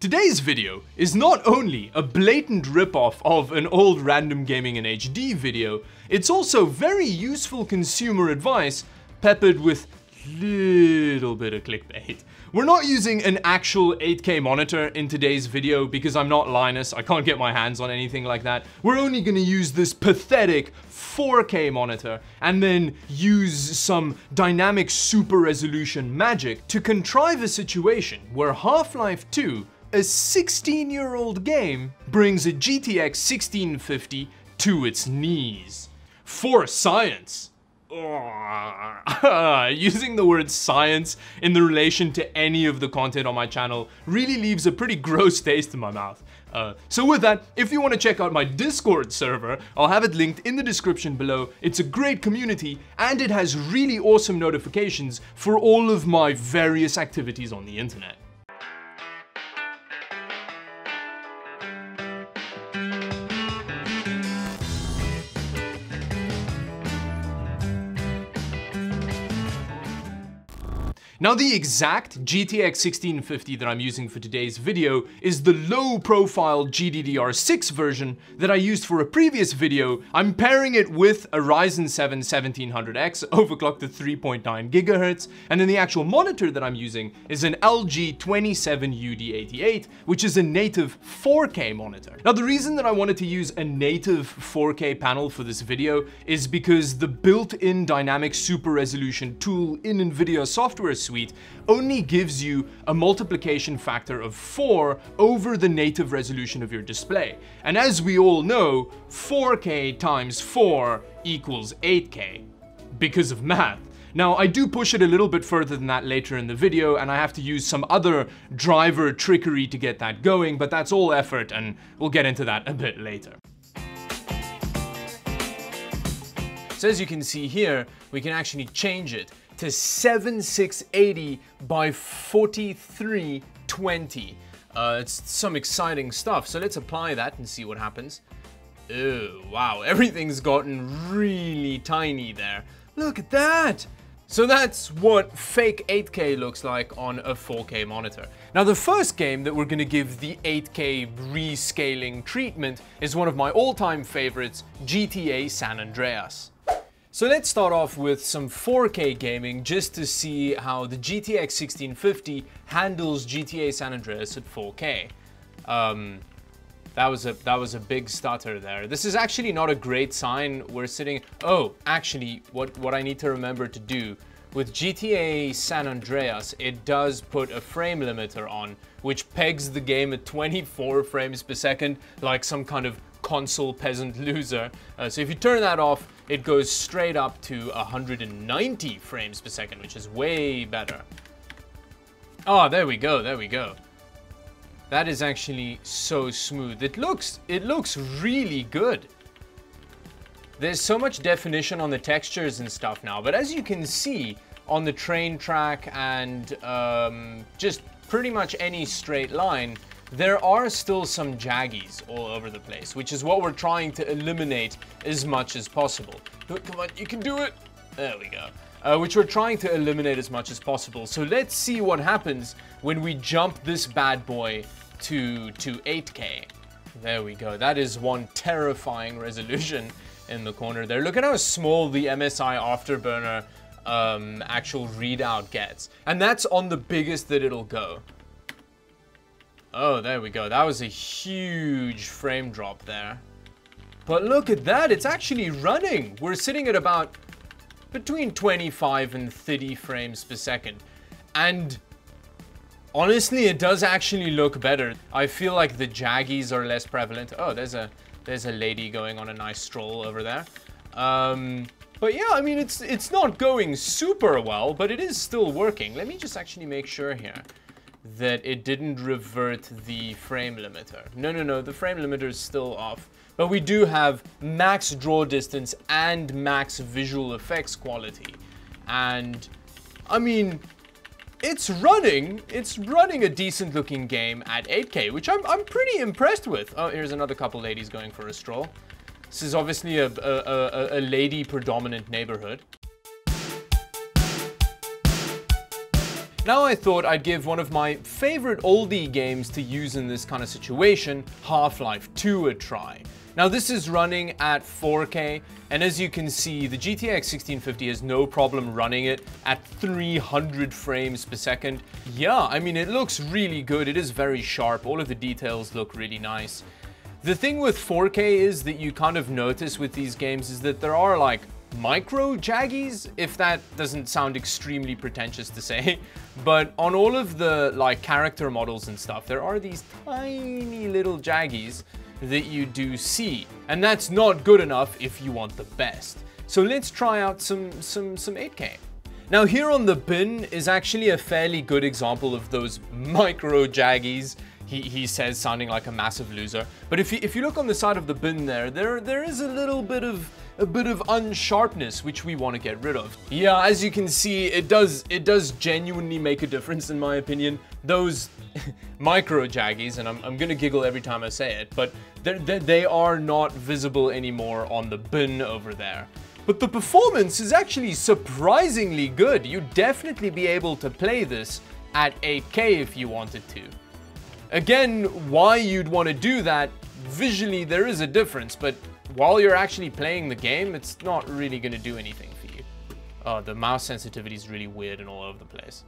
Today's video is not only a blatant ripoff of an old random gaming in HD video, it's also very useful consumer advice peppered with little bit of clickbait. We're not using an actual 8K monitor in today's video because I'm not Linus, I can't get my hands on anything like that. We're only gonna use this pathetic 4K monitor and then use some dynamic super resolution magic to contrive a situation where Half-Life 2, a 16-year-old game, brings a GTX 1650 to its knees. For science. Using the word science in the relation to any of the content on my channel really leaves a pretty gross taste in my mouth. So with that, if you want to check out my Discord server, I'll have it linked in the description below. It's a great community and it has really awesome notifications for all of my various activities on the internet. Now the exact GTX 1650 that I'm using for today's video is the low-profile GDDR6 version that I used for a previous video. I'm pairing it with a Ryzen 7 1700X overclocked to 3.9 GHz, and then the actual monitor that I'm using is an LG 27UD88, which is a native 4K monitor. Now the reason that I wanted to use a native 4K panel for this video is because the built-in dynamic super resolution tool in Nvidia software suite only gives you a multiplication factor of 4 over the native resolution of your display. And as we all know, 4K times 4 equals 8K because of math. Now, I do push it a little bit further than that later in the video, and I have to use some other driver trickery to get that going, but that's all effort, and we'll get into that a bit later. So as you can see here, we can actually change it to 7680 by 4320. It's some exciting stuff. So let's apply that and see what happens. Oh, wow, everything's gotten really tiny there. Look at that. So that's what fake 8K looks like on a 4K monitor. Now the first game that we're gonna give the 8K rescaling treatment is one of my all-time favorites, GTA San Andreas. So let's start off with some 4K gaming just to see how the GTX 1650 handles GTA San Andreas at 4K. That was a big stutter there. This is actually not a great sign. We're sitting... Oh, actually, what I need to remember to do with GTA San Andreas, it does put a frame limiter on, which pegs the game at 24 frames per second, like some kind of console peasant loser. So if you turn that off, it goes straight up to 190 frames per second, which is way better. Oh, there we go, there we go. That is actually so smooth. It looks really good. There's so much definition on the textures and stuff now, but as you can see on the train track and just pretty much any straight line, there are still some jaggies all over the place, which is what we're trying to eliminate as much as possible. Come on, you can do it. There we go. Which we're trying to eliminate as much as possible. So let's see what happens when we jump this bad boy to 8K. There we go. That is one terrifying resolution in the corner there. Look at how small the MSI Afterburner actual readout gets. And that's on the biggest that it'll go. Oh, there we go. That was a huge frame drop there. But look at that. It's actually running. We're sitting at about between 25 and 30 frames per second. And honestly, it does actually look better. I feel like the jaggies are less prevalent. Oh, there's a lady going on a nice stroll over there. But yeah, I mean, it's not going super well, but it is still working. Let me just actually make sure here that it didn't revert the frame limiter. No, the frame limiter is still off. But we do have max draw distance and max visual effects quality. And, I mean, it's running a decent looking game at 8K, which I'm pretty impressed with. Oh, here's another couple ladies going for a stroll. This is obviously a lady predominant neighborhood. Now I thought I'd give one of my favorite oldie games to use in this kind of situation, Half-Life 2, a try. Now this is running at 4K, and as you can see, the GTX 1650 has no problem running it at 300 frames per second. Yeah, I mean, it looks really good. It is very sharp. All of the details look really nice. The thing with 4K is that you kind of notice with these games is that there are like micro jaggies, if that doesn't sound extremely pretentious to say, but on all of the like character models and stuff, there are these tiny little jaggies that you do see, and that's not good enough if you want the best. So let's try out some 8K. Now here on the bin is actually a fairly good example of those micro jaggies. He says, sounding like a massive loser. But if you look on the side of the bin there is a little bit of unsharpness which we want to get rid of. Yeah, as you can see, it does genuinely make a difference in my opinion. Those micro jaggies, and I'm gonna giggle every time I say it, but they are not visible anymore on the bin over there. But the performance is actually surprisingly good. You'd definitely be able to play this at 8K if you wanted to. Again, why you'd want to do that, visually there is a difference, but while you're actually playing the game, it's not really going to do anything for you. Oh, the mouse sensitivity is really weird and all over the place.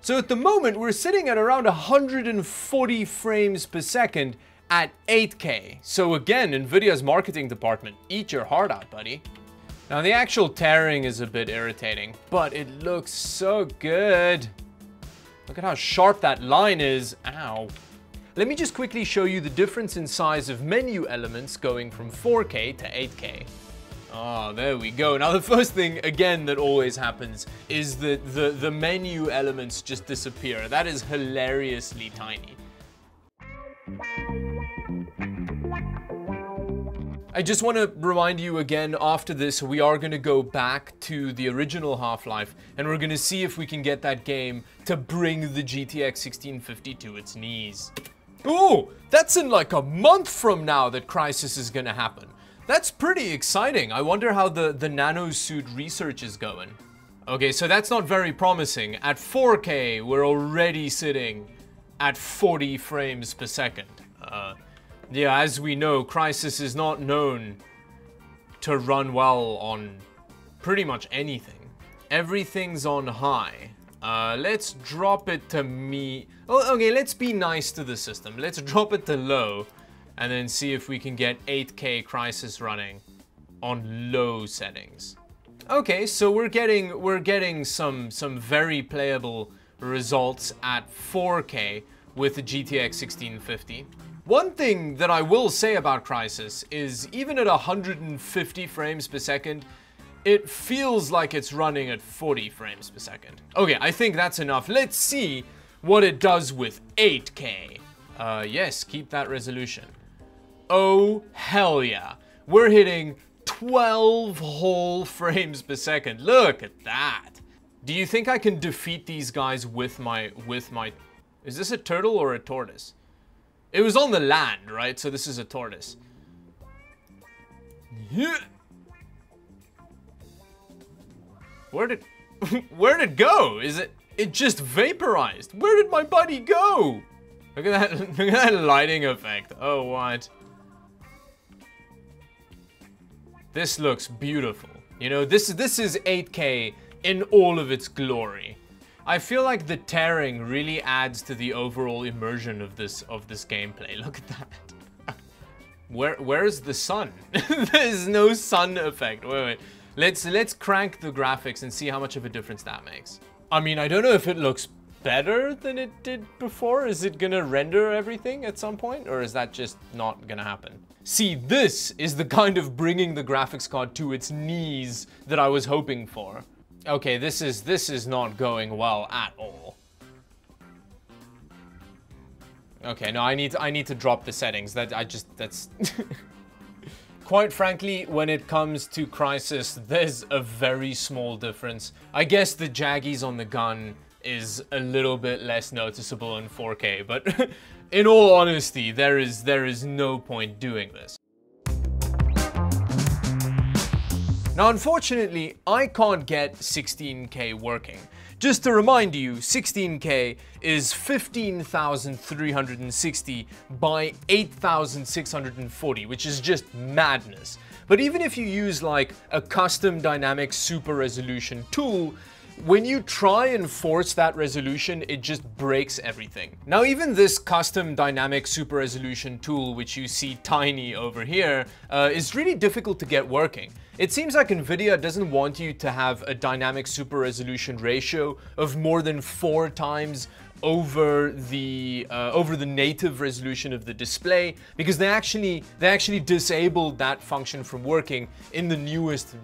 So at the moment, we're sitting at around 140 frames per second at 8K. So again, Nvidia's marketing department, eat your heart out, buddy. Now the actual tearing is a bit irritating, but it looks so good. Look at how sharp that line is. Ow. Let me just quickly show you the difference in size of menu elements going from 4K to 8K. Oh, there we go. Now the first thing, again, that always happens is that the menu elements just disappear. That is hilariously tiny. I just want to remind you again, after this, we are going to go back to the original Half-Life, and we're going to see if we can get that game to bring the GTX 1650 to its knees. Ooh, that's in like a month from now that Crysis is going to happen. That's pretty exciting. I wonder how the nanosuit research is going. Okay, so that's not very promising. At 4K, we're already sitting at 40 frames per second. Yeah, as we know, Crysis is not known to run well on pretty much anything. Everything's on high. Let's drop it to Oh, okay, let's be nice to the system. Let's drop it to low and then see if we can get 8K Crysis running on low settings. Okay, so we're getting some very playable results at 4K with the GTX 1650. One thing that I will say about Crysis is even at 150 frames per second, it feels like it's running at 40 frames per second. Okay, I think that's enough. Let's see what it does with 8K. Yes, keep that resolution. Oh, hell yeah. We're hitting 12 whole frames per second. Look at that. Do you think I can defeat these guys with my... Is this a turtle or a tortoise? It was on the land, right? So this is a tortoise. Where did it go? It just vaporized. Where did my buddy go? Look at that, look at that lighting effect. Oh, what? This looks beautiful. You know, this is 8K in all of its glory. I feel like the tearing really adds to the overall immersion of this gameplay. Look at that. Where's the sun? There's no sun effect. Wait. Let's crank the graphics and see how much of a difference that makes. I mean, I don't know if it looks better than it did before. Is it gonna render everything at some point, or is that just not gonna happen? See, this is the kind of bringing the graphics card to its knees that I was hoping for. Okay, this is not going well at all. Okay, no, I need to drop the settings. That's quite frankly, when it comes to Crysis, there's a very small difference. I guess the jaggies on the gun is a little bit less noticeable in 4K, but in all honesty, there is no point doing this. Now, unfortunately, I can't get 16K working. Just to remind you, 16K is 15,360 by 8,640, which is just madness. But even if you use like a custom dynamic super resolution tool, when you try and force that resolution, it just breaks everything. Now, even this custom dynamic super resolution tool, which you see tiny over here, is really difficult to get working. It seems like Nvidia doesn't want you to have a dynamic super resolution ratio of more than 4 times over the native resolution of the display, because they actually disabled that function from working in the newest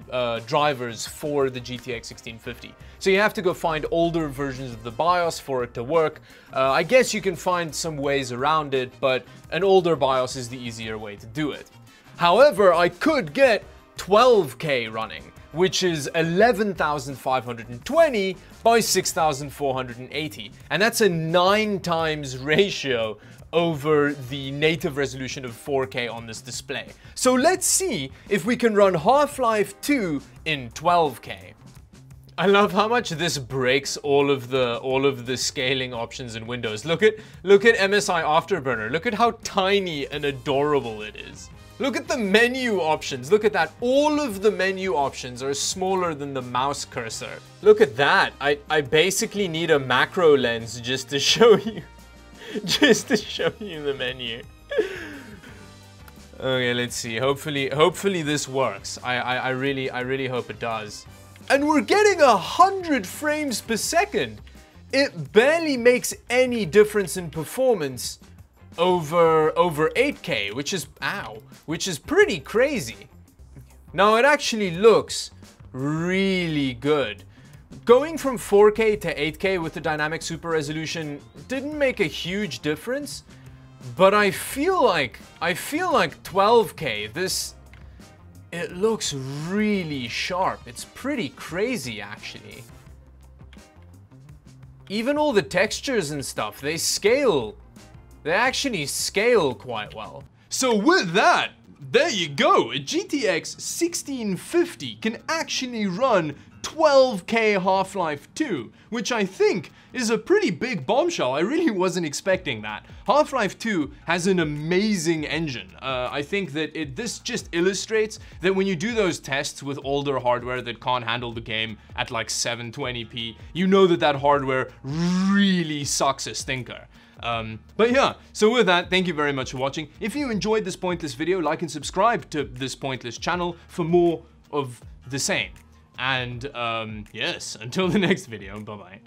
drivers for the GTX 1650. So you have to go find older versions of the BIOS for it to work. I guess you can find some ways around it, but an older BIOS is the easier way to do it. However, I could get 12K running, which is 11,520 by 6,480. And that's a 9 times ratio over the native resolution of 4K on this display. So let's see if we can run Half-Life 2 in 12K. I love how much this breaks all of the scaling options in Windows. Look at MSI Afterburner. Look at how tiny and adorable it is. Look at the menu options. Look at that. All of the menu options are smaller than the mouse cursor. Look at that. I basically need a macro lens just to show you, the menu. Okay, let's see. Hopefully this works. I really hope it does. And we're getting 100 frames per second. It barely makes any difference in performance over 8K, which is pretty crazy. Now it actually looks really good. Going from 4K to 8K with the dynamic super resolution didn't make a huge difference, but I feel like 12K, it looks really sharp. It's pretty crazy actually. Even all the textures and stuff, they actually scale quite well. So with that, there you go. A GTX 1650 can actually run 12K Half-Life 2, which I think is a pretty big bombshell. I really wasn't expecting that. Half-Life 2 has an amazing engine. I think that this just illustrates that when you do those tests with older hardware that can't handle the game at like 720p, you know that hardware really sucks a stinker. But yeah, so with that, thank you very much for watching. If you enjoyed this pointless video, like and subscribe to this pointless channel for more of the same. And yes, until the next video, bye-bye.